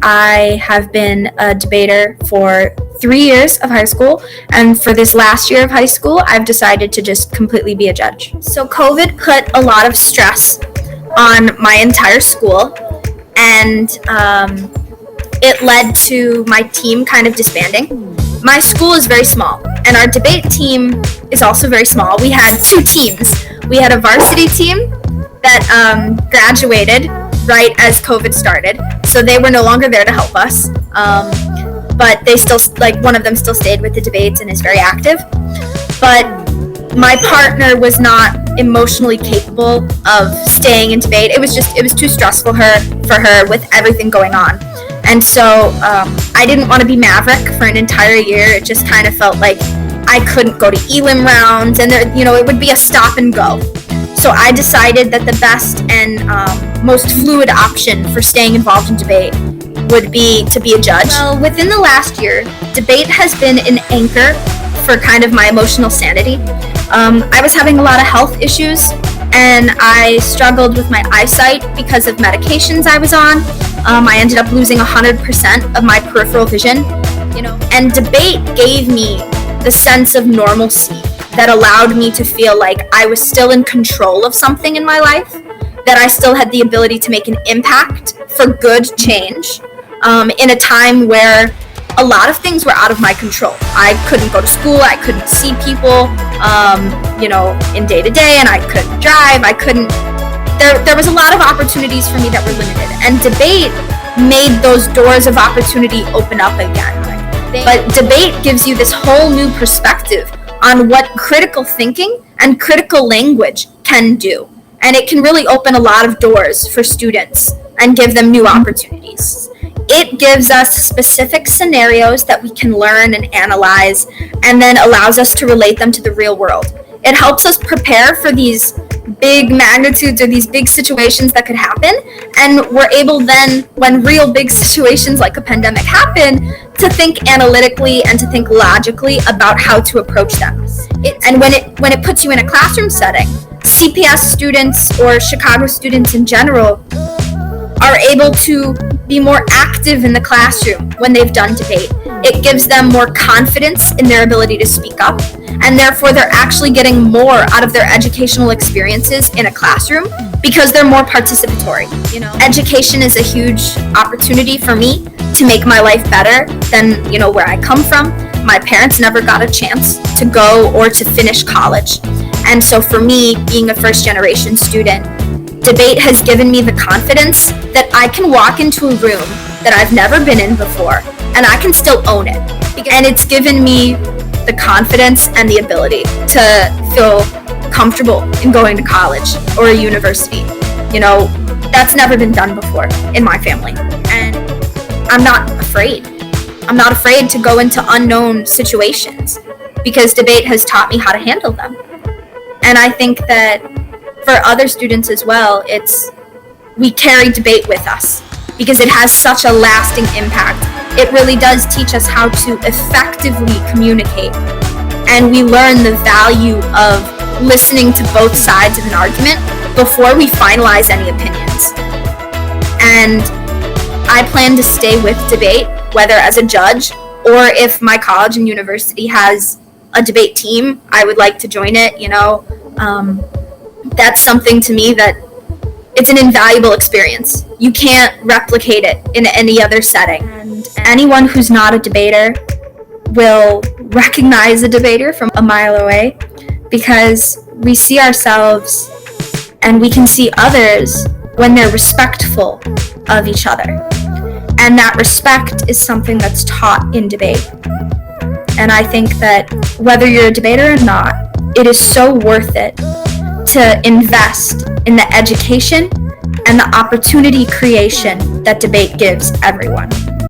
I have been a debater for 3 years of high school, and for this last year of high school, I've decided to just completely be a judge. So COVID put a lot of stress on my entire school, and it led to my team kind of disbanding. My school is very small, and our debate team is also very small. We had 2 teams. We had a varsity team that graduated right as COVID started, so they were no longer there to help us. But they still, one of them still stayed with the debates and is very active. But my partner was not emotionally capable of staying in debate. It was too stressful for her with everything going on. And so I didn't want to be Maverick for an entire year. It just kind of felt like I couldn't go to elim rounds, and it would be a stop and go. So I decided that the best and most fluid option for staying involved in debate would be to be a judge. Well, within the last year, debate has been an anchor for kind of my emotional sanity. I was having a lot of health issues, and I struggled with my eyesight because of medications I was on. I ended up losing 100% of my peripheral vision, and debate gave me the sense of normalcy that allowed me to feel like I was still in control of something in my life, that I still had the ability to make an impact for good change in a time where a lot of things were out of my control. I couldn't go to school, I couldn't see people, in day to day, and I couldn't drive, there was a lot of opportunities for me that were limited, and debate made those doors of opportunity open up again. But debate gives you this whole new perspective on what critical thinking and critical language can do. And it can really open a lot of doors for students and give them new opportunities. It gives us specific scenarios that we can learn and analyze, and then allows us to relate them to the real world. It helps us prepare for these big magnitudes or these big situations that could happen, and we're able then, when real big situations like a pandemic happen, to think analytically and to think logically about how to approach them. And when it puts you in a classroom setting, CPS students or Chicago students in general are able to be more active in the classroom when they've done debate. It gives them more confidence in their ability to speak up, and therefore they're actually getting more out of their educational experiences in a classroom because they're more participatory. Education is a huge opportunity for me to make my life better than, where I come from. My parents never got a chance to go or to finish college. And so for me, being a first-generation student, debate has given me the confidence that I can walk into a room that I've never been in before, and I can still own it. And it's given me the confidence and the ability to feel comfortable in going to college or a university. That's never been done before in my family. And I'm not afraid. I'm not afraid to go into unknown situations because debate has taught me how to handle them. And I think that for other students as well, we carry debate with us because it has such a lasting impact. It really does teach us how to effectively communicate, and we learn the value of listening to both sides of an argument before we finalize any opinions. And I plan to stay with debate, whether as a judge or if my college and university has a debate team, I would like to join it. That's something to me that it's an invaluable experience. You can't replicate it in any other setting. And anyone who's not a debater will recognize a debater from a mile away because we see ourselves and we can see others when they're respectful of each other. And that respect is something that's taught in debate. And I think that whether you're a debater or not, it is so worth it to invest in the education and the opportunity creation that debate gives everyone.